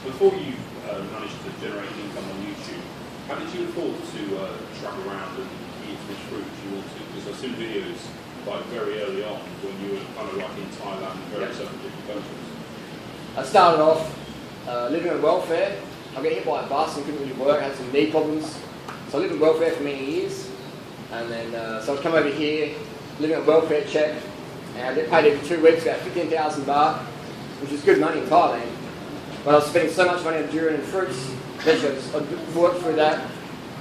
Before you managed to generate income on YouTube, how did you afford to travel around and eat as much fruit as you wanted? Because I've seen videos like very early on when you were kind of like in Thailand and various other different countries. I started off living on welfare. I got hit by a bus and couldn't really work. I had some knee problems. So I lived on welfare for many years. And then, so I'd come over here, living on welfare check. And I get paid every 2 weeks, about 15,000 baht, which is good money in Thailand. But I was spending so much money on durian and fruits. Eventually I worked through that.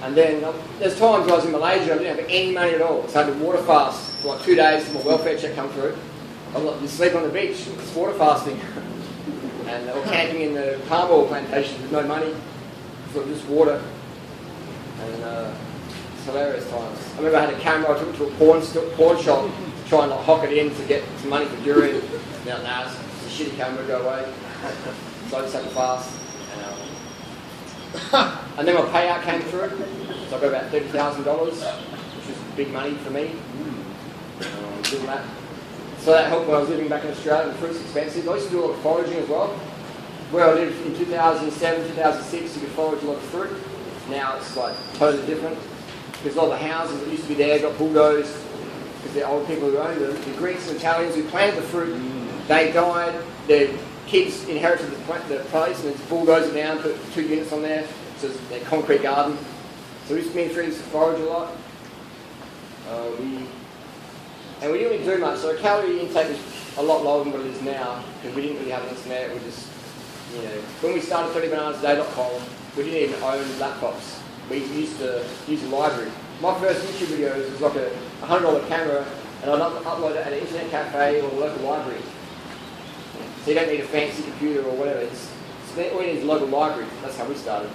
And then there's times when I was in Malaysia, I didn't have any money at all. So I had to water fast for like 2 days till my welfare check come through. I'm like, you sleep on the beach, it's water fasting. And or camping in the palm oil plantations with no money, so just water. And it's hilarious times. I remember I had a camera, I took it to a pawn shop to try and like, hock it in to get some money for durian. Now, nah, it's a shitty camera, go away. So I just had to fast. And then my payout came through, so I got about $30,000, which was big money for me. Doing that. So that helped when I was living back in Australia, and fruit's expensive. I used to do a lot of foraging as well. Where I lived in 2007, 2006, you could forage a lot of fruit. Now it's like totally different. Because all the houses that used to be there got bulldozed, because the old people who owned them, the Greeks and Italians who planted the fruit, they died, their kids inherited the place, and it's bulldozed it down, put 2 units on there, so it's their concrete garden. So we used to forage a lot. And we didn't really do much, so our calorie intake was a lot lower than what it is now, because we didn't really have internet. We just, when we started 30bananasaday.com, we didn't even own laptops. We used to use a library. My first YouTube videos was like a $100 camera, and I'd upload it at an internet cafe or a local library. So you don't need a fancy computer or whatever. All you need is a local library. That's how we started.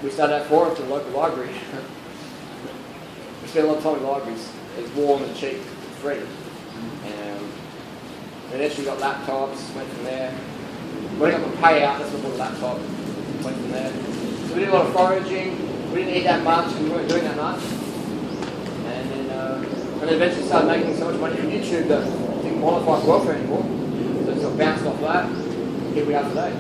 We started at 4 to a local library. We spent a lot of time in libraries. It's warm and cheap. Free. And eventually got laptops, went from there. When I got the payout, that's when I bought a laptop, went from there. So we did a lot of foraging, we didn't eat that much, and we weren't doing that much. And then eventually started making so much money from YouTube that I didn't qualify for welfare anymore. So I just got bounced off that. Here we are today.